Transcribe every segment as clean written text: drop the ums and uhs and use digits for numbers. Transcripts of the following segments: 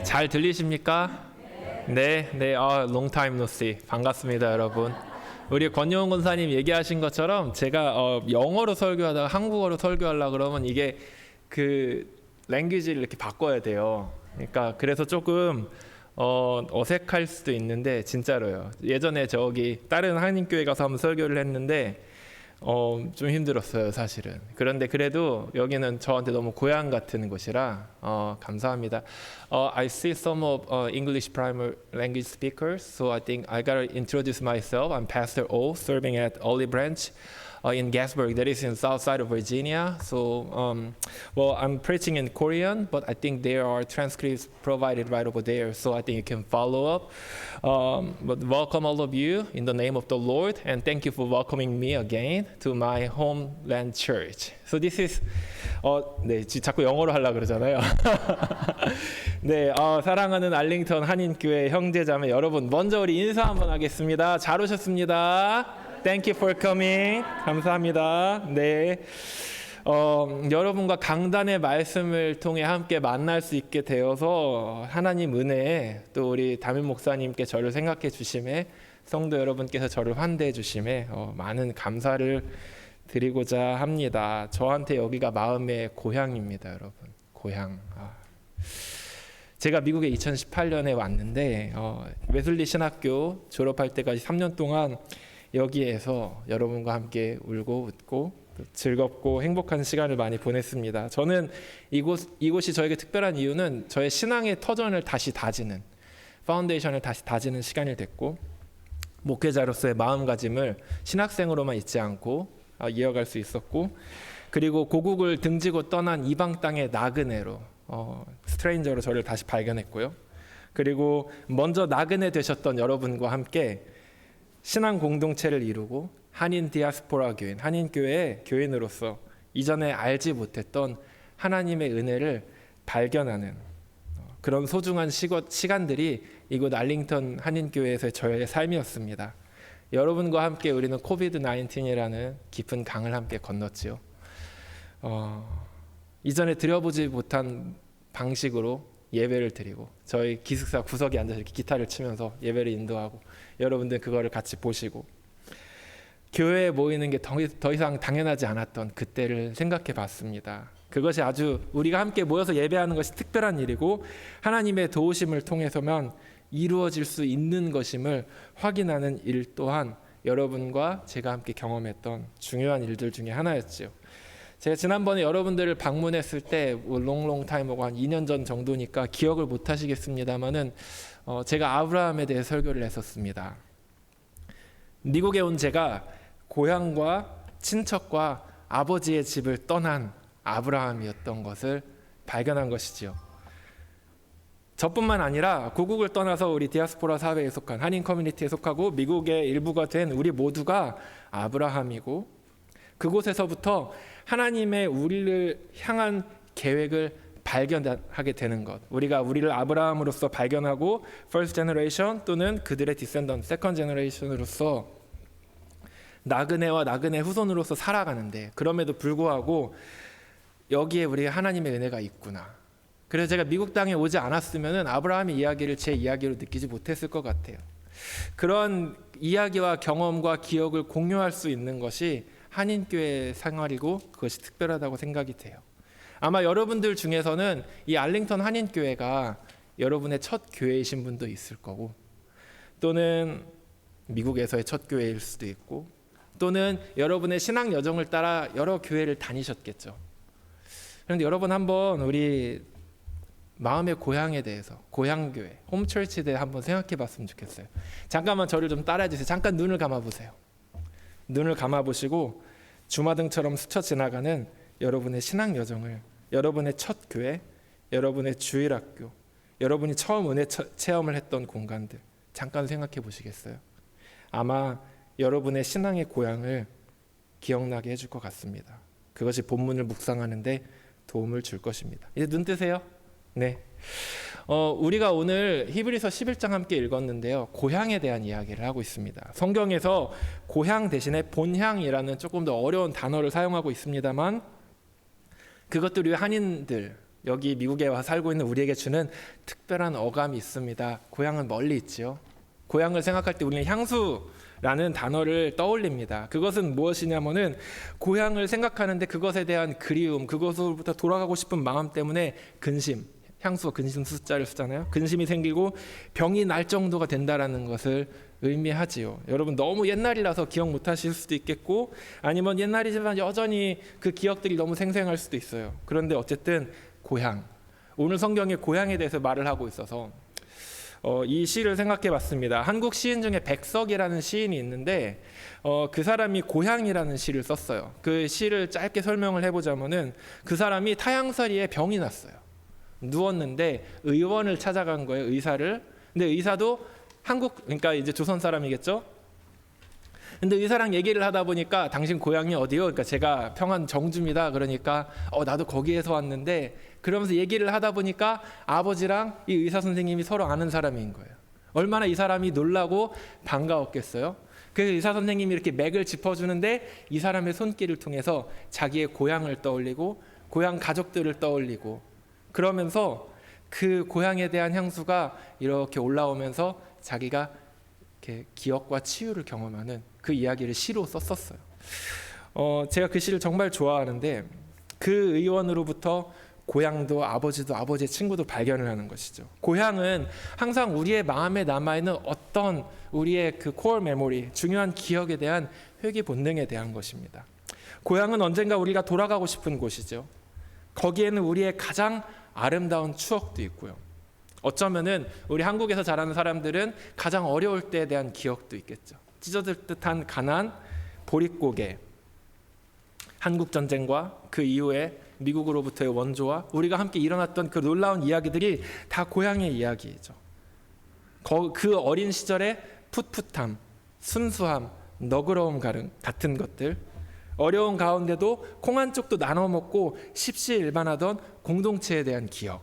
잘 들리십니까? 네, long time no see. 반갑습니다, 여러분. 우리 권영훈 권사님 얘기하신 것처럼 제가 영어로 설교하다가 한국어로 설교하려고 그러면 이게 그 랭귀지를 이렇게 바꿔야 돼요. 그러니까 그래서 조금 어색할 수도 있는데 진짜로요. 예전에 저기 다른 한인교회 가서 한번 설교를 했는데 좀 힘들었어요, 사실은. 그런데 그래도 여기는 저한테 너무 고향 같은 곳이라 감사합니다. I see some of English primary language speakers, so I think I gotta introduce myself. I'm Pastor O, serving at Olive Branch in Gasburg, that is in south side of Virginia. So, well, I'm preaching in Korean, but I think there are transcripts provided right over there, so I think you can follow up. But welcome all of you in the name of the Lord, and thank you for welcoming me again to my homeland church. So this is, 네, 자꾸 영어로 하려고 그러잖아요. 네, 사랑하는 알링턴 한인교회 형제자매 여러분, 먼저 우리 인사 한번 하겠습니다. 잘 오셨습니다. Thank you for coming. 감사합니다. 네, 여러분과 강단의 말씀을 통해 함께 만날 수 있게 되어서 하나님 은혜에 또 우리 담임 목사님께 저를 생각해 주심에 성도 여러분께서 저를 환대해 주심에 많은 감사를 드리고자 합니다. 저한테 여기가 마음의 고향입니다, 여러분. 고향. 제가 미국에 2018년에 왔는데 웨슬리 신학교 졸업할 때까지 3년 동안 여기에서 여러분과 함께 울고 웃고 즐겁고 행복한 시간을 많이 보냈습니다. 저는 이곳이 저에게 특별한 이유는 저의 신앙의 터전을 다시 다지는, 파운데이션을 다시 다지는 시간이 됐고, 목회자로서의 마음가짐을 신학생으로만 있지 않고 이어갈 수 있었고, 그리고 고국을 등지고 떠난 이방 땅의 나그네로, 스트레인저로 저를 다시 발견했고요. 그리고 먼저 나그네 되셨던 여러분과 함께 신앙 공동체를 이루고 한인 디아스포라 교인, 한인 교회의 교인으로서 이전에 알지 못했던 하나님의 은혜를 발견하는 그런 소중한 시간들이 이곳 알링턴 한인 교회에서의 저의 삶이었습니다. 여러분과 함께 우리는 코비드 19이라는 깊은 강을 함께 건넜지요. 이전에 드려보지 못한 방식으로 예배를 드리고 저희 기숙사 구석에 앉아서 이렇게 기타를 치면서 예배를 인도하고 여러분들 그거를 같이 보시고 교회에 모이는 게 더 이상 당연하지 않았던 그때를 생각해 봤습니다. 그것이 아주 우리가 함께 모여서 예배하는 것이 특별한 일이고 하나님의 도우심을 통해서만 이루어질 수 있는 것임을 확인하는 일 또한 여러분과 제가 함께 경험했던 중요한 일들 중에 하나였지요. 제가 지난번에 여러분들을 방문했을 때 롱 타임하고 한 2년 전 정도니까 기억을 못 하시겠습니다만은 제가 아브라함에 대해 설교를 했었습니다. 미국에 온 제가 고향과 친척과 아버지의 집을 떠난 아브라함이었던 것을 발견한 것이지요. 저뿐만 아니라 고국을 떠나서 우리 디아스포라 사회에 속한 한인 커뮤니티에 속하고 미국의 일부가 된 우리 모두가 아브라함이고 그곳에서부터 하나님의 우리를 향한 계획을 발견하게 되는 것. 우리가 우리를 아브라함으로서 발견하고 first generation 또는 그들의 descendant, second generation으로서 나그네와 나그네 후손으로서 살아가는데 그럼에도 불구하고 여기에 우리 하나님의 은혜가 있구나. 그래서 제가 미국 땅에 오지 않았으면 아브라함의 이야기를 제 이야기로 느끼지 못했을 것 같아요. 그런 이야기와 경험과 기억을 공유할 수 있는 것이 한인교회 생활이고 그것이 특별하다고 생각이 돼요. 아마 여러분들 중에서는 이 알링턴 한인교회가 여러분의 첫 교회이신 분도 있을 거고 또는 미국에서의 첫 교회일 수도 있고 또는 여러분의 신앙 여정을 따라 여러 교회를 다니셨겠죠. 그런데 여러분 한번 우리 마음의 고향에 대해서 고향교회, 홈처치에 대해 한번 생각해 봤으면 좋겠어요. 잠깐만 저를 좀 따라해 주세요. 잠깐 눈을 감아 보세요. 눈을 감아보시고 주마등처럼 스쳐 지나가는 여러분의 신앙 여정을 여러분의 첫 교회, 여러분의 주일학교, 여러분이 처음 은혜 체험을 했던 공간들 잠깐 생각해 보시겠어요? 아마 여러분의 신앙의 고향을 기억나게 해줄 것 같습니다. 그것이 본문을 묵상하는데 도움을 줄 것입니다. 이제 눈 뜨세요. 네. 우리가 오늘 히브리서 11장 함께 읽었는데요. 고향에 대한 이야기를 하고 있습니다. 성경에서 고향 대신에 본향이라는 조금 더 어려운 단어를 사용하고 있습니다만 그것도 우리 한인들 여기 미국에 와 살고 있는 우리에게 주는 특별한 어감이 있습니다. 고향은 멀리 있지요. 고향을 생각할 때 우리는 향수라는 단어를 떠올립니다. 그것은 무엇이냐면은 고향을 생각하는데 그것에 대한 그리움, 그것으로부터 돌아가고 싶은 마음 때문에 근심, 향수가 근심 숫자를 쓰잖아요. 근심이 생기고 병이 날 정도가 된다라는 것을 의미하지요. 여러분 너무 옛날이라서 기억 못하실 수도 있겠고 아니면 옛날이지만 여전히 그 기억들이 너무 생생할 수도 있어요. 그런데 어쨌든 고향, 오늘 성경에 고향에 대해서 말을 하고 있어서 이 시를 생각해 봤습니다. 한국 시인 중에 백석이라는 시인이 있는데 그 사람이 고향이라는 시를 썼어요. 그 시를 짧게 설명을 해보자면은 그 사람이 타향살이에 병이 났어요. 누웠는데 의원을 찾아간 거예요. 의사를. 근데 의사도 한국, 그러니까 이제 조선 사람이겠죠. 근데 의사랑 얘기를 하다 보니까 당신 고향이 어디요? 그러니까 제가 평안 정주입니다. 그러니까 나도 거기에서 왔는데, 그러면서 얘기를 하다 보니까 아버지랑 이 의사 선생님이 서로 아는 사람인 거예요. 얼마나 이 사람이 놀라고 반가웠겠어요. 그래서 의사 선생님이 이렇게 맥을 짚어주는데 이 사람의 손길을 통해서 자기의 고향을 떠올리고 고향 가족들을 떠올리고 그러면서 그 고향에 대한 향수가 이렇게 올라오면서 자기가 이렇게 기억과 치유를 경험하는 그 이야기를 시로 썼었어요. 제가 그 시를 정말 좋아하는데 그 의원으로부터 고향도 아버지도 아버지의 친구도 발견을 하는 것이죠. 고향은 항상 우리의 마음에 남아있는 어떤 우리의 그 코어 메모리, 중요한 기억에 대한 회귀 본능에 대한 것입니다. 고향은 언젠가 우리가 돌아가고 싶은 곳이죠. 거기에는 우리의 가장 아름다운 추억도 있고요. 어쩌면은 우리 한국에서 자라는 사람들은 가장 어려울 때에 대한 기억도 있겠죠. 찢어질 듯한 가난, 보릿고개, 한국전쟁과 그 이후에 미국으로부터의 원조와 우리가 함께 일어났던 그 놀라운 이야기들이 다 고향의 이야기죠. 그 어린 시절의 풋풋함, 순수함, 너그러움 같은 것들, 어려운 가운데도 콩 한 쪽도 나눠 먹고 십시일반하던 공동체에 대한 기억,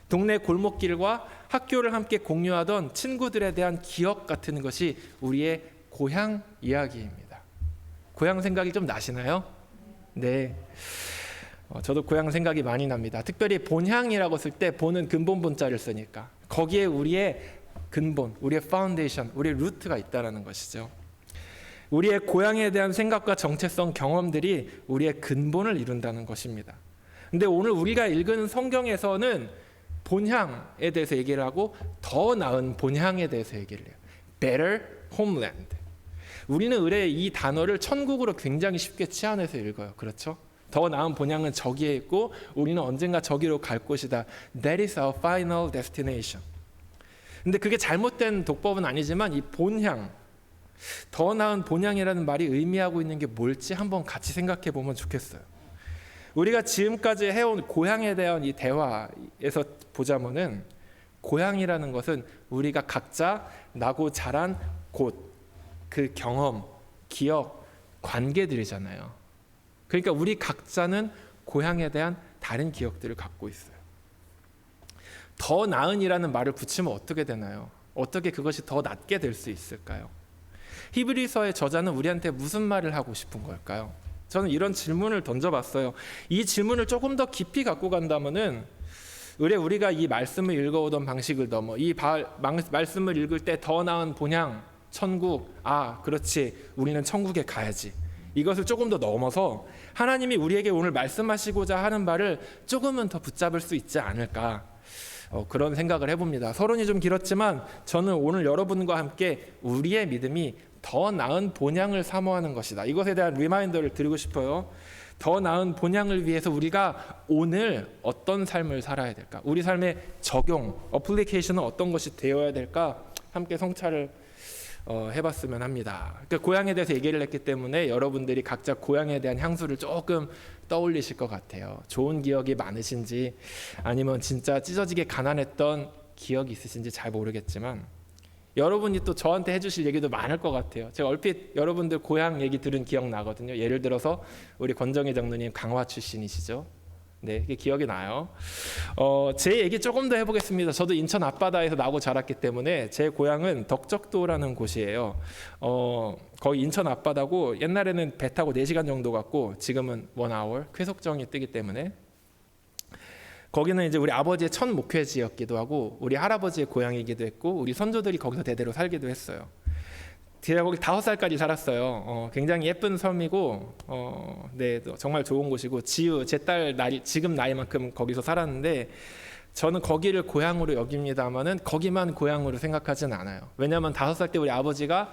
동네 골목길과 학교를 함께 공유하던 친구들에 대한 기억 같은 것이 우리의 고향 이야기입니다. 고향 생각이 좀 나시나요? 네. 저도 고향 생각이 많이 납니다. 특별히 본향이라고 쓸 때 본은 근본 본자를 쓰니까 거기에 우리의 근본, 우리의 파운데이션, 우리의 루트가 있다는 것이죠. 우리의 고향에 대한 생각과 정체성, 경험들이 우리의 근본을 이룬다는 것입니다. 근데 오늘 우리가 읽은 성경에서는 본향에 대해서 얘기를 하고 더 나은 본향에 대해서 얘기를 해요. Better homeland. 우리는 의뢰 이 단어를 천국으로 굉장히 쉽게 치환해서 읽어요. 그렇죠? 더 나은 본향은 저기에 있고 우리는 언젠가 저기로 갈 곳이다. That is our final destination. 근데 그게 잘못된 독법은 아니지만 이 본향, 더 나은 본향이라는 말이 의미하고 있는 게 뭘지 한번 같이 생각해 보면 좋겠어요. 우리가 지금까지 해온 고향에 대한 이 대화에서 보자면은 고향이라는 것은 우리가 각자 나고 자란 곳, 그 경험, 기억, 관계들이잖아요. 그러니까 우리 각자는 고향에 대한 다른 기억들을 갖고 있어요. 더 나은이라는 말을 붙이면 어떻게 되나요? 어떻게 그것이 더 낫게 될 수 있을까요? 히브리서의 저자는 우리한테 무슨 말을 하고 싶은 걸까요? 저는 이런 질문을 던져봤어요. 이 질문을 조금 더 깊이 갖고 간다면은 우리가 이 말씀을 읽어오던 방식을 넘어 이 말씀을 읽을 때 더 나은 본향, 천국, 그렇지, 우리는 천국에 가야지. 이것을 조금 더 넘어서 하나님이 우리에게 오늘 말씀하시고자 하는 바를 조금은 더 붙잡을 수 있지 않을까, 그런 생각을 해봅니다. 서론이 좀 길었지만 저는 오늘 여러분과 함께 우리의 믿음이 더 나은 본향을 사모하는 것이다, 이것에 대한 리마인더를 드리고 싶어요. 더 나은 본향을 위해서 우리가 오늘 어떤 삶을 살아야 될까, 우리 삶의 적용, 어플리케이션은 어떤 것이 되어야 될까, 함께 성찰을 해봤으면 합니다. 그러니까 고향에 대해서 얘기를 했기 때문에 여러분들이 각자 고향에 대한 향수를 조금 떠올리실 것 같아요. 좋은 기억이 많으신지 아니면 진짜 찢어지게 가난했던 기억이 있으신지 잘 모르겠지만 여러분이 또 저한테 해주실 얘기도 많을 것 같아요. 제가 얼핏 여러분들 고향 얘기 들은 기억 나거든요. 예를 들어서 우리 권정희 장로님 강화 출신이시죠. 네, 이게 기억이 나요. 제 얘기 조금 더 해보겠습니다. 저도 인천 앞바다에서 나고 자랐기 때문에 제 고향은 덕적도라는 곳이에요. 거의 인천 앞바다고 옛날에는 배 타고 4시간 정도 갔고 지금은 1hour 쾌속정이 뜨기 때문에 거기는 이제 우리 아버지의 첫 목회지였기도 하고 우리 할아버지의 고향이기도 했고 우리 선조들이 거기서 대대로 살기도 했어요. 제가 거기 5살까지 살았어요. 굉장히 예쁜 섬이고 네, 정말 좋은 곳이고 제 딸 지금 나이만큼 거기서 살았는데 저는 거기를 고향으로 여깁니다만은 거기만 고향으로 생각하진 않아요. 왜냐하면 5살 때 우리 아버지가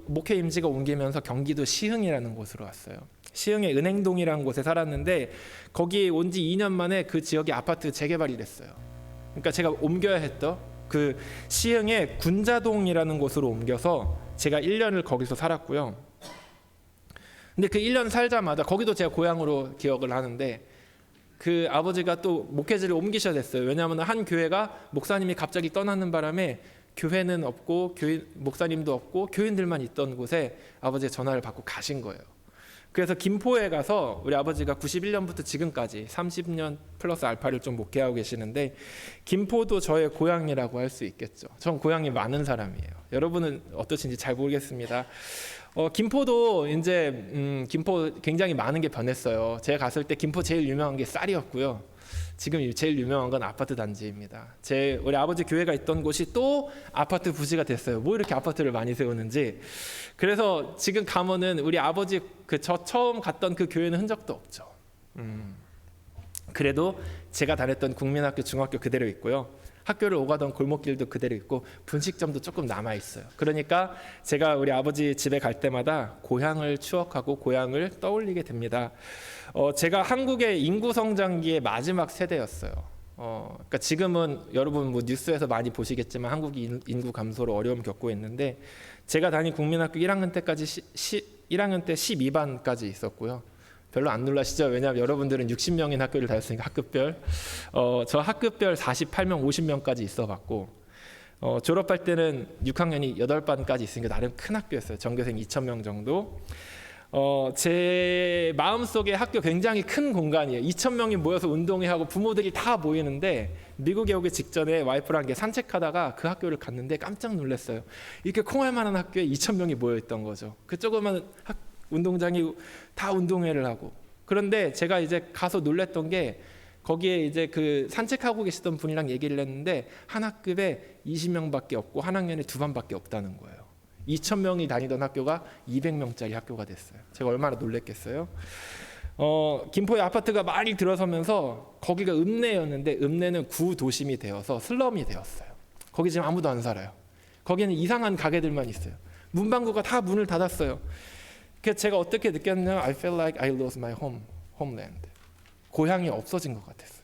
목회 임지가 옮기면서 경기도 시흥이라는 곳으로 왔어요. 시흥의 은행동이라는 곳에 살았는데 거기 온 지 2년 만에 그 지역의 아파트 재개발이 됐어요. 그러니까 제가 옮겨야 했던 그 시흥의 군자동이라는 곳으로 옮겨서 제가 1년을 거기서 살았고요. 근데 그 1년 살자마자 거기도 제가 고향으로 기억을 하는데 그 아버지가 또 목회지를 옮기셔야 됐어요. 왜냐하면 한 교회가 목사님이 갑자기 떠나는 바람에 교회는 없고 목사님도 없고 교인들만 있던 곳에 아버지의 전화를 받고 가신 거예요. 그래서 김포에 가서 우리 아버지가 91년부터 지금까지 30년 플러스 알파를 좀 목회하고 계시는데 김포도 저의 고향이라고 할 수 있겠죠. 전 고향이 많은 사람이에요. 여러분은 어떠신지 잘 모르겠습니다. 김포도 이제 김포 굉장히 많은 게 변했어요. 제가 갔을 때 김포 제일 유명한 게 쌀이었고요. 지금 제일 유명한 건 아파트 단지입니다. 우리 아버지 교회가 있던 곳이 또 아파트 부지가 됐어요. 뭐 이렇게 아파트를 많이 세우는지. 그래서 지금 가면은 우리 아버지 저 처음 갔던 그 교회는 흔적도 없죠. 그래도 제가 다녔던 국민학교 중학교 그대로 있고요. 학교를 오가던 골목길도 그대로 있고 분식점도 조금 남아 있어요. 그러니까 제가 우리 아버지 집에 갈 때마다 고향을 추억하고 고향을 떠올리게 됩니다. 제가 한국의 인구 성장기의 마지막 세대였어요. 그러니까 지금은 여러분 뭐 뉴스에서 많이 보시겠지만 한국이 인구 감소로 어려움 겪고 있는데 제가 다닌 국민학교 1학년 때까지 1학년 때 12반까지 있었고요. 별로 안 놀라시죠? 왜냐하면 여러분들은 60명인 학교를 다녔으니까 학급별. 저 학급별 48명, 50명까지 있어봤고 졸업할 때는 6학년이 8반까지 있으니까 나름 큰 학교였어요. 전교생 2,000명 정도. 제 마음속에 학교 굉장히 큰 공간이에요. 2,000명이 모여서 운동회 하고 부모들이 다 모이는데 미국에 오기 직전에 와이프랑 산책하다가 그 학교를 갔는데 깜짝 놀랐어요. 이렇게 콩알만한 학교에 2,000명이 모여있던 거죠. 그 조그만 운동장이 다 운동회를 하고. 그런데 제가 이제 가서 놀랬던 게 거기에 이제 그 산책하고 계시던 분이랑 얘기를 했는데 한 학급에 20명밖에 없고 한 학년에 2반밖에 없다는 거예요. 2,000명이 다니던 학교가 200명짜리 학교가 됐어요. 제가 얼마나 놀랬겠어요. 김포의 아파트가 많이 들어서면서 거기가 읍내였는데 읍내는 구도심이 되어서 슬럼이 되었어요. 거기 지금 아무도 안 살아요. 거기는 이상한 가게들만 있어요. 문방구가 다 문을 닫았어요. 그래서 제가 어떻게 느꼈냐면 I feel like I lost my homeland. 고향이 없어진 것 같았어요.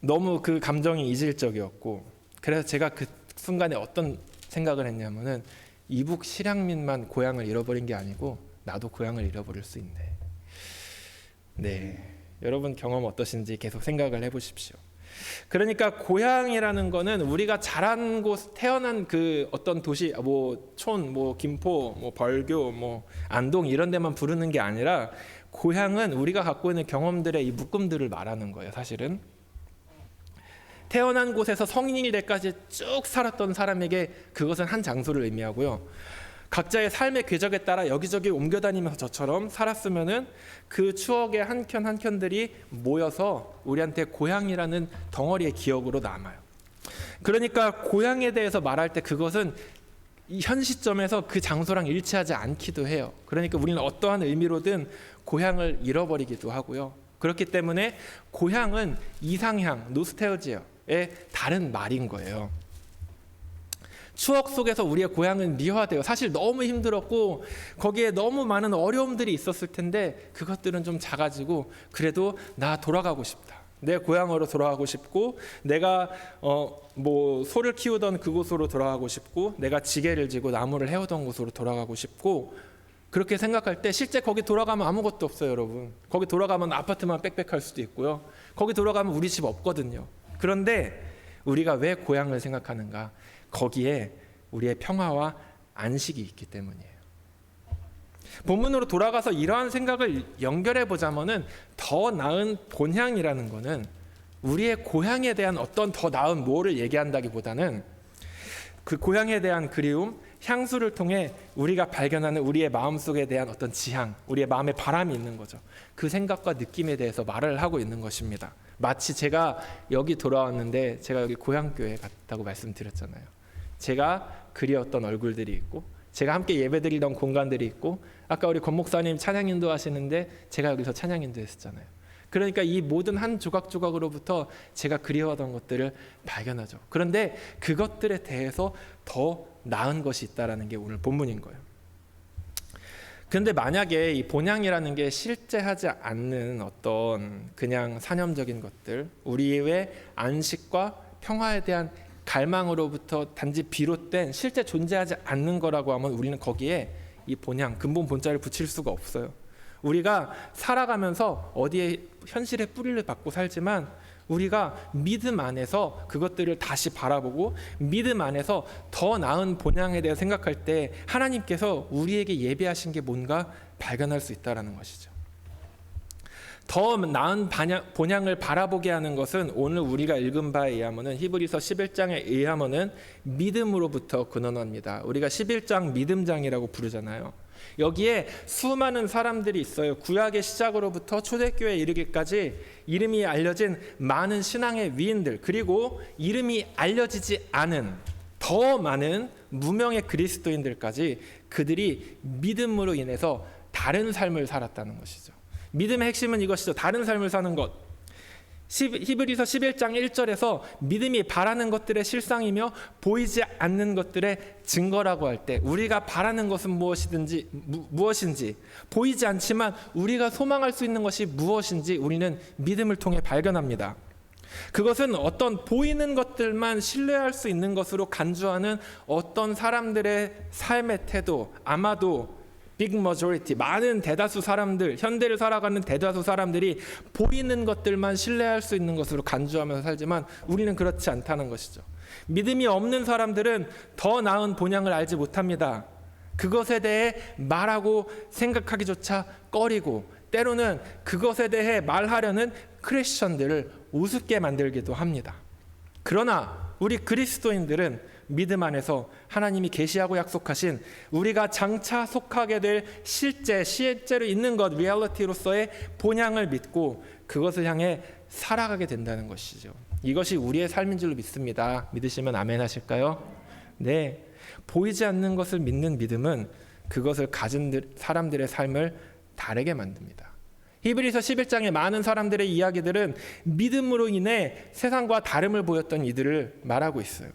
너무 그 감정이 이질적이었고 그래서 제가 그 순간에 어떤 생각을 했냐면은 이북 실향민만 고향을 잃어버린 게 아니고 나도 고향을 잃어버릴 수 있네. 네, 여러분 경험 어떠신지 계속 생각을 해보십시오. 그러니까 고향이라는 거는 우리가 자란 곳, 태어난 그 어떤 도시, 뭐 촌, 뭐 김포, 뭐 벌교, 뭐 안동 이런 데만 부르는 게 아니라 고향은 우리가 갖고 있는 경험들의 이 묶음들을 말하는 거예요. 사실은 태어난 곳에서 성인이 될 때까지 쭉 살았던 사람에게 그것은 한 장소를 의미하고요. 각자의 삶의 궤적에 따라 여기저기 옮겨 다니면서 저처럼 살았으면은 그 추억의 한 켠 한 켠들이 모여서 우리한테 고향이라는 덩어리의 기억으로 남아요. 그러니까 고향에 대해서 말할 때 그것은 현 시점에서 그 장소랑 일치하지 않기도 해요. 그러니까 우리는 어떠한 의미로든 고향을 잃어버리기도 하고요. 그렇기 때문에 고향은 이상향, 노스텔지어의 다른 말인 거예요. 추억 속에서 우리의 고향은 미화돼요. 사실 너무 힘들었고 거기에 너무 많은 어려움들이 있었을 텐데 그것들은 좀 작아지고 그래도 나 돌아가고 싶다. 내 고향으로 돌아가고 싶고 내가 뭐 소를 키우던 그곳으로 돌아가고 싶고 내가 지게를 지고 나무를 해오던 곳으로 돌아가고 싶고 그렇게 생각할 때 실제 거기 돌아가면 아무것도 없어요, 여러분. 거기 돌아가면 아파트만 빽빽할 수도 있고요. 거기 돌아가면 우리 집 없거든요. 그런데 우리가 왜 고향을 생각하는가? 거기에 우리의 평화와 안식이 있기 때문이에요. 본문으로 돌아가서 이러한 생각을 연결해 보자면은 더 나은 본향이라는 거는 우리의 고향에 대한 어떤 더 나은 뭐를 얘기한다기보다는 그 고향에 대한 그리움, 향수를 통해 우리가 발견하는 우리의 마음속에 대한 어떤 지향, 우리의 마음에 바람이 있는 거죠. 그 생각과 느낌에 대해서 말을 하고 있는 것입니다. 마치 제가 여기 돌아왔는데 제가 여기 고향교회 갔다고 말씀드렸잖아요. 제가 그리웠던 얼굴들이 있고 제가 함께 예배드리던 공간들이 있고 아까 우리 권 목사님 찬양 인도하시는데 제가 여기서 찬양 인도했었잖아요. 그러니까 이 모든 한 조각조각으로부터 제가 그리워하던 것들을 발견하죠. 그런데 그것들에 대해서 더 나은 것이 있다는 게 오늘 본문인 거예요. 그런데 만약에 이 본향이라는 게 실제하지 않는 어떤 그냥 사념적인 것들, 우리의 안식과 평화에 대한 갈망으로부터 단지 비롯된 실제 존재하지 않는 거라고 하면 우리는 거기에 이 본향, 근본 본자를 붙일 수가 없어요. 우리가 살아가면서 어디에 현실의 뿌리를 받고 살지만 우리가 믿음 안에서 그것들을 다시 바라보고 믿음 안에서 더 나은 본향에 대해 생각할 때 하나님께서 우리에게 예비하신 게 뭔가 발견할 수 있다는 것이죠. 더 나은 본향을 바라보게 하는 것은 오늘 우리가 읽은 바에 의하면은 히브리서 11장에 의하면은 믿음으로부터 근원합니다. 우리가 11장 믿음장이라고 부르잖아요. 여기에 수많은 사람들이 있어요. 구약의 시작으로부터 초대교회에 이르기까지 이름이 알려진 많은 신앙의 위인들, 그리고 이름이 알려지지 않은 더 많은 무명의 그리스도인들까지 그들이 믿음으로 인해서 다른 삶을 살았다는 것이죠. 믿음의 핵심은 이것이죠. 다른 삶을 사는 것. 히브리서 11장 1절에서 믿음이 바라는 것들의 실상이며 보이지 않는 것들의 증거라고 할 때 우리가 바라는 것은 무엇인지 보이지 않지만 우리가 소망할 수 있는 것이 무엇인지 우리는 믿음을 통해 발견합니다. 그것은 어떤 보이는 것들만 신뢰할 수 있는 것으로 간주하는 어떤 사람들의 삶의 태도, 아마도 빅 머저리티, 많은 대다수 사람들, 현대를 살아가는 대다수 사람들이 보이는 것들만 신뢰할 수 있는 것으로 간주하면서 살지만 우리는 그렇지 않다는 것이죠. 믿음이 없는 사람들은 더 나은 본향을 알지 못합니다. 그것에 대해 말하고 생각하기조차 꺼리고 때로는 그것에 대해 말하려는 크리스천들을 우습게 만들기도 합니다. 그러나 우리 그리스도인들은 믿음 안에서 하나님이 계시하고 약속하신 우리가 장차 속하게 될 실제로 있는 것, 리얼리티로서의 본향을 믿고 그것을 향해 살아가게 된다는 것이죠. 이것이 우리의 삶인 줄로 믿습니다. 믿으시면 아멘 하실까요? 네. 보이지 않는 것을 믿는 믿음은 그것을 가진 사람들의 삶을 다르게 만듭니다. 히브리서 11장의 많은 사람들의 이야기들은 믿음으로 인해 세상과 다름을 보였던 이들을 말하고 있어요.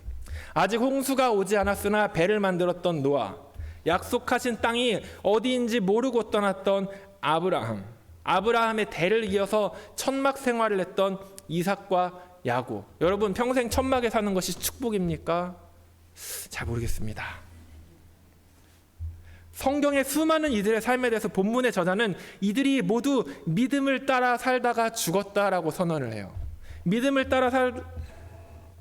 아직 홍수가 오지 않았으나 배를 만들었던 노아, 약속하신 땅이 어디인지 모르고 떠났던 아브라함의 대를 이어서 천막 생활을 했던 이삭과 야곱. 여러분, 평생 천막에 사는 것이 축복입니까? 잘 모르겠습니다. 성경의 수많은 이들의 삶에 대해서 본문의 저자는 이들이 모두 믿음을 따라 살다가 죽었다라고 선언을 해요. 믿음을 따라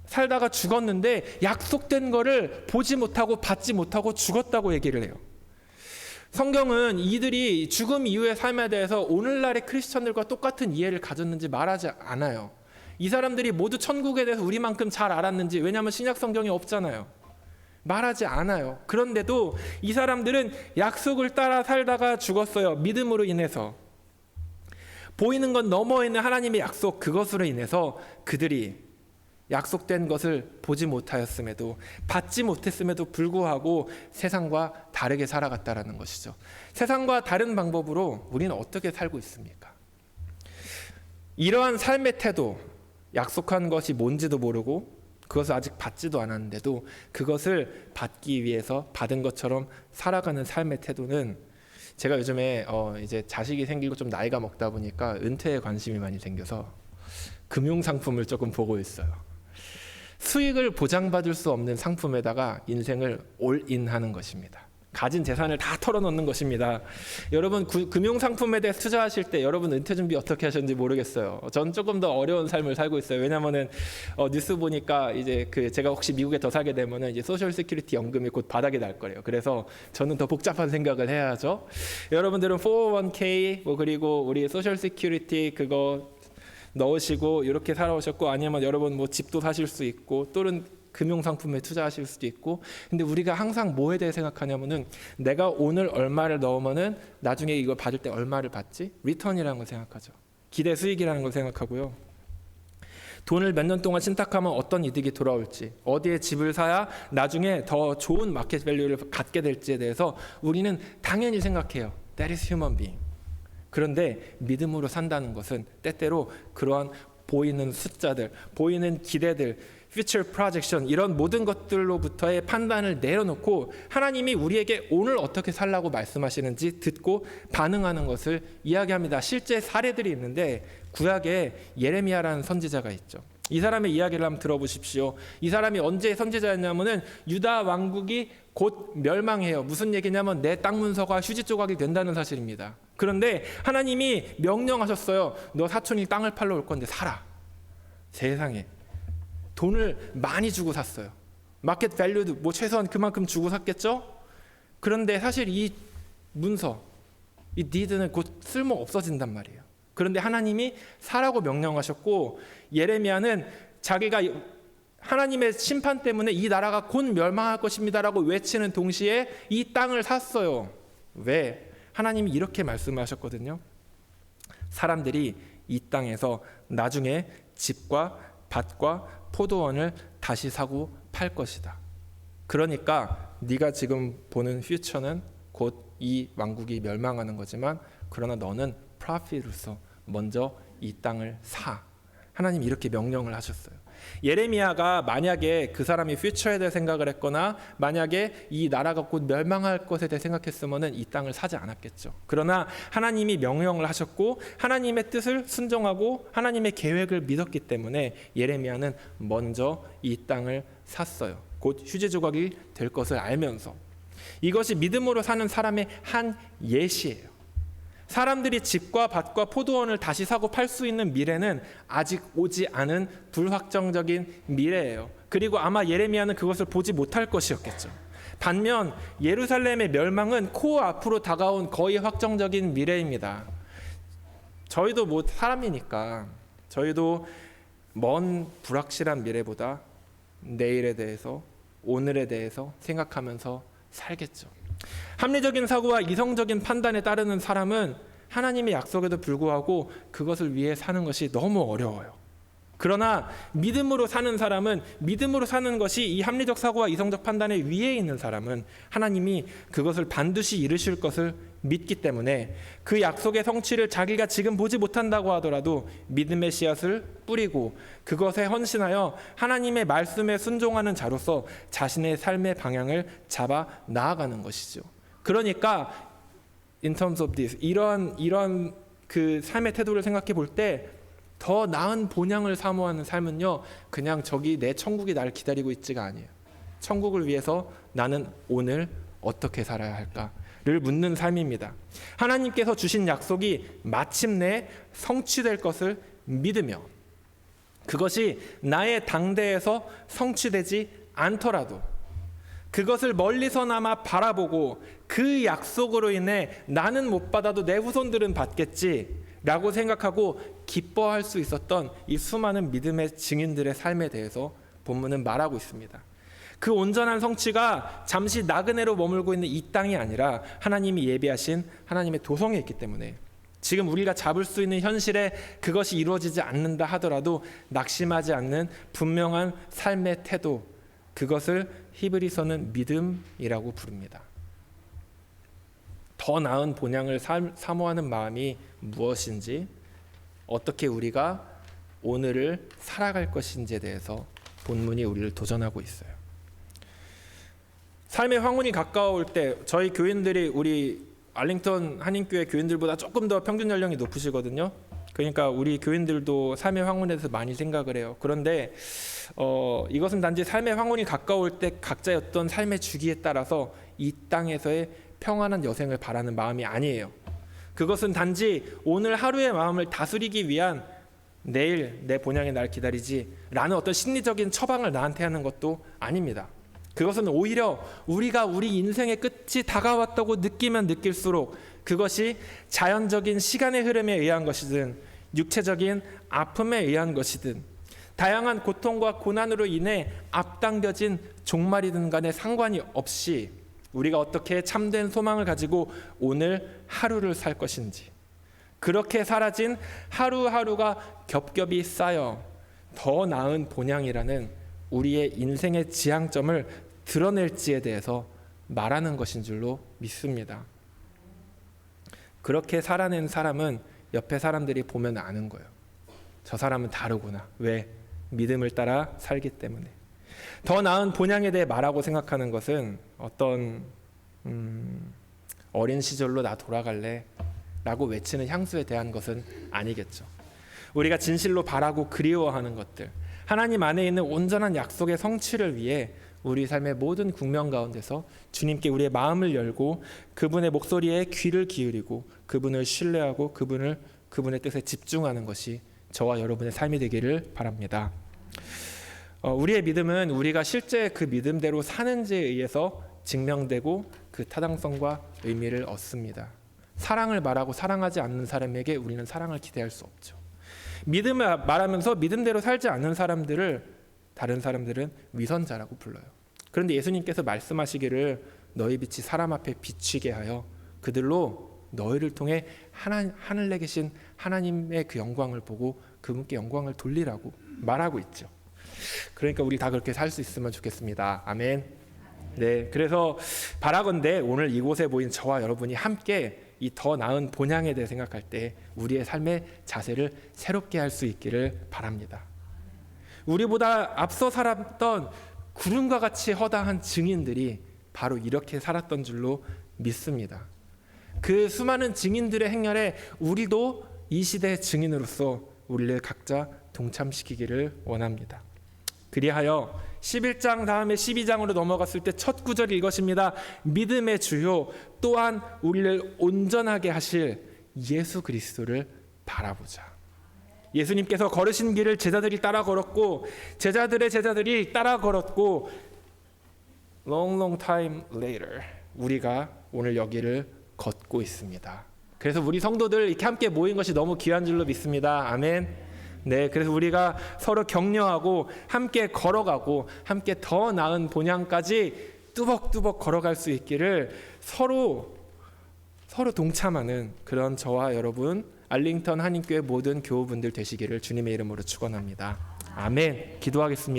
살다가 죽었는데 약속된 거를 보지 못하고 받지 못하고 죽었다고 얘기를 해요. 성경은 이들이 죽음 이후의 삶에 대해서 오늘날의 크리스천들과 똑같은 이해를 가졌는지 말하지 않아요. 이 사람들이 모두 천국에 대해서 우리만큼 잘 알았는지, 왜냐하면 신약 성경이 없잖아요. 말하지 않아요. 그런데도 이 사람들은 약속을 따라 살다가 죽었어요. 믿음으로 인해서. 보이는 건 너머에 있는 하나님의 약속, 그것으로 인해서 그들이 약속된 것을 보지 못하였음에도, 받지 못했음에도 불구하고 세상과 다르게 살아갔다라는 것이죠. 세상과 다른 방법으로 우리는 어떻게 살고 있습니까? 이러한 삶의 태도, 약속한 것이 뭔지도 모르고 그것을 아직 받지도 않았는데도 그것을 받기 위해서 받은 것처럼 살아가는 삶의 태도는, 제가 요즘에 이제 자식이 생기고 좀 나이가 먹다 보니까 은퇴에 관심이 많이 생겨서 금융상품을 조금 보고 있어요. 수익을 보장받을 수 없는 상품에다가 인생을 올인하는 것입니다. 가진 재산을 다 털어놓는 것입니다. 여러분, 금융상품에 대해 투자하실 때 여러분 은퇴 준비 어떻게 하셨는지 모르겠어요. 전 조금 더 어려운 삶을 살고 있어요. 왜냐면은 뉴스 보니까 이제 제가 혹시 미국에 더 살게 되면은 이제 소셜 시큐리티 연금이 곧 바닥이 날 거래요. 그래서 저는 더 복잡한 생각을 해야죠. 여러분들은 401k 그리고 우리 소셜 시큐리티 그거 넣으시고 이렇게 살아오셨고, 아니면 여러분 뭐 집도 사실 수 있고 또는 금융상품에 투자하실 수도 있고. 근데 우리가 항상 뭐에 대해 생각하냐면은 내가 오늘 얼마를 넣으면은 나중에 이걸 받을 때 얼마를 받지? 리턴이라는 걸 생각하죠. 기대 수익이라는 걸 생각하고요. 돈을 몇 년 동안 신탁하면 어떤 이득이 돌아올지, 어디에 집을 사야 나중에 더 좋은 마켓 밸류를 갖게 될지에 대해서 우리는 당연히 생각해요. That is human being. 그런데 믿음으로 산다는 것은 때때로 그러한 보이는 숫자들, 보이는 기대들, future projection 이런 모든 것들로부터의 판단을 내려놓고 하나님이 우리에게 오늘 어떻게 살라고 말씀하시는지 듣고 반응하는 것을 이야기합니다. 실제 사례들이 있는데 구약에 예레미야라는 선지자가 있죠. 이 사람의 이야기를 한번 들어보십시오. 이 사람이 언제 선지자였냐면은 유다 왕국이 곧 멸망해요. 무슨 얘기냐면 내 땅 문서가 휴지 조각이 된다는 사실입니다. 그런데 하나님이 명령하셨어요. 너 사촌이 땅을 팔러 올 건데 사라. 세상에. 돈을 많이 주고 샀어요. 마켓 밸류도 뭐 최소한 그만큼 주고 샀겠죠? 그런데 사실 이 문서, 이 디드는 곧 쓸모 없어진단 말이에요. 그런데 하나님이 사라고 명령하셨고 예레미야는 자기가 하나님의 심판 때문에 이 나라가 곧 멸망할 것입니다라고 외치는 동시에 이 땅을 샀어요. 왜? 하나님이 이렇게 말씀하셨거든요. 사람들이 이 땅에서 나중에 집과 밭과 포도원을 다시 사고 팔 것이다. 그러니까 네가 지금 보는 퓨처는 곧 이 왕국이 멸망하는 거지만 그러나 너는 프로핏으로서 먼저 이 땅을 사. 하나님이 이렇게 명령을 하셨어요. 예레미야가 만약에 그 사람이 퓨처에 대해 생각을 했거나 만약에 이 나라가 곧 멸망할 것에 대해 생각했으면 이 땅을 사지 않았겠죠. 그러나 하나님이 명령을 하셨고 하나님의 뜻을 순종하고 하나님의 계획을 믿었기 때문에 예레미야는 먼저 이 땅을 샀어요. 곧 휴지 조각이 될 것을 알면서. 이것이 믿음으로 사는 사람의 한 예시예요. 사람들이 집과 밭과 포도원을 다시 사고 팔 수 있는 미래는 아직 오지 않은 불확정적인 미래예요. 그리고 아마 예레미야는 그것을 보지 못할 것이었겠죠. 반면 예루살렘의 멸망은 코앞으로 다가온 거의 확정적인 미래입니다. 저희도 뭐 사람이니까 저희도 먼 불확실한 미래보다 내일에 대해서 오늘에 대해서 생각하면서 살겠죠. 합리적인 사고와 이성적인 판단에 따르는 사람은 하나님의 약속에도 불구하고 그것을 위해 사는 것이 너무 어려워요. 그러나 믿음으로 사는 사람은, 믿음으로 사는 것이 이 합리적 사고와 이성적 판단에 위에 있는 사람은 하나님이 그것을 반드시 이루실 것을 믿기 때문에 그 약속의 성취를 자기가 지금 보지 못한다고 하더라도 믿음의 씨앗을 뿌리고 그것에 헌신하여 하나님의 말씀에 순종하는 자로서 자신의 삶의 방향을 잡아 나아가는 것이죠. 그러니까 in terms of this, 이러한 그 삶의 태도를 생각해 볼 때 더 나은 본향을 사모하는 삶은요, 그냥 저기 내 천국이 나를 기다리고 있지가 아니에요. 천국을 위해서 나는 오늘 어떻게 살아야 할까를 묻는 삶입니다. 하나님께서 주신 약속이 마침내 성취될 것을 믿으며 그것이 나의 당대에서 성취되지 않더라도 그것을 멀리서나마 바라보고 그 약속으로 인해 나는 못 받아도 내 후손들은 받겠지 라고 생각하고 기뻐할 수 있었던 이 수많은 믿음의 증인들의 삶에 대해서 본문은 말하고 있습니다. 그 온전한 성취가 잠시 나그네로 머물고 있는 이 땅이 아니라 하나님이 예비하신 하나님의 도성에 있기 때문에 지금 우리가 잡을 수 있는 현실에 그것이 이루어지지 않는다 하더라도 낙심하지 않는 분명한 삶의 태도, 그것을 히브리서는 믿음이라고 부릅니다. 더 나은 본향을 사모하는 마음이 무엇인지, 어떻게 우리가 오늘을 살아갈 것인지에 대해서 본문이 우리를 도전하고 있어요. 삶의 황혼이 가까울 때 저희 교인들이 우리 알링턴 한인교회 교인들보다 조금 더 평균 연령이 높으시거든요. 그러니까 우리 교인들도 삶의 황혼에 대해서 많이 생각을 해요. 그런데 이것은 단지 삶의 황혼이 가까울 때 각자의 어떤 삶의 주기에 따라서 이 땅에서의 평안한 여생을 바라는 마음이 아니에요. 그것은 단지 오늘 하루의 마음을 다스리기 위한 내일 내 본향이 날 기다리지 라는 어떤 심리적인 처방을 나한테 하는 것도 아닙니다. 그것은 오히려 우리가 우리 인생의 끝이 다가왔다고 느끼면 느낄수록 그것이 자연적인 시간의 흐름에 의한 것이든 육체적인 아픔에 의한 것이든 다양한 고통과 고난으로 인해 앞당겨진 종말이든 간에 상관이 없이 우리가 어떻게 참된 소망을 가지고 오늘 하루를 살 것인지, 그렇게 사라진 하루하루가 겹겹이 쌓여 더 나은 본향이라는 우리의 인생의 지향점을 드러낼지에 대해서 말하는 것인 줄로 믿습니다. 그렇게 살아낸 사람은 옆에 사람들이 보면 아는 거예요. 저 사람은 다르구나. 왜? 믿음을 따라 살기 때문에. 더 나은 본향에 대해 말하고 생각하는 것은 어떤 어린 시절로 나 돌아갈래 라고 외치는 향수에 대한 것은 아니겠죠. 우리가 진실로 바라고 그리워하는 것들, 하나님 안에 있는 온전한 약속의 성취를 위해 우리 삶의 모든 국면 가운데서 주님께 우리의 마음을 열고 그분의 목소리에 귀를 기울이고 그분을 신뢰하고 그분의 뜻에 집중하는 것이 저와 여러분의 삶이 되기를 바랍니다. 우리의 믿음은 우리가 실제 그 믿음대로 사는지에 의해서 증명되고 그 타당성과 의미를 얻습니다. 사랑을 말하고 사랑하지 않는 사람에게 우리는 사랑을 기대할 수 없죠. 믿음을 말하면서 믿음대로 살지 않는 사람들을 다른 사람들은 위선자라고 불러요. 그런데 예수님께서 말씀하시기를 너희 빛이 사람 앞에 비치게 하여 그들로 너희를 통해 하늘에 계신 하나님의 그 영광을 보고 그분께 영광을 돌리라고 말하고 있죠. 그러니까 우리 다 그렇게 살 수 있으면 좋겠습니다. 아멘. 네, 그래서 바라건대 오늘 이곳에 모인 저와 여러분이 함께 이 더 나은 본향에 대해 생각할 때 우리의 삶의 자세를 새롭게 할 수 있기를 바랍니다. 우리보다 앞서 살았던 구름과 같이 허다한 증인들이 바로 이렇게 살았던 줄로 믿습니다. 그 수많은 증인들의 행렬에 우리도 이 시대의 증인으로서 우리를 각자 동참시키기를 원합니다. 그리하여 11장 다음에 12장으로 넘어갔을 때 첫 구절이 이것입니다. 믿음의 주요 또한 우리를 온전하게 하실 예수 그리스도를 바라보자. 예수님께서 걸으신 길을 제자들이 따라 걸었고 제자들의 제자들이 따라 걸었고 long time later 우리가 오늘 여기를 걷고 있습니다. 그래서 우리 성도들 이렇게 함께 모인 것이 너무 귀한 줄로 믿습니다. 아멘. 네, 그래서 우리가 서로 격려하고 함께 걸어가고 함께 더 나은 본향까지 뚜벅뚜벅 걸어갈 수 있기를 서로 동참하는 그런 저와 여러분 알링턴 한인교회 모든 교우분들 되시기를 주님의 이름으로 축원합니다. 아멘. 기도하겠습니다.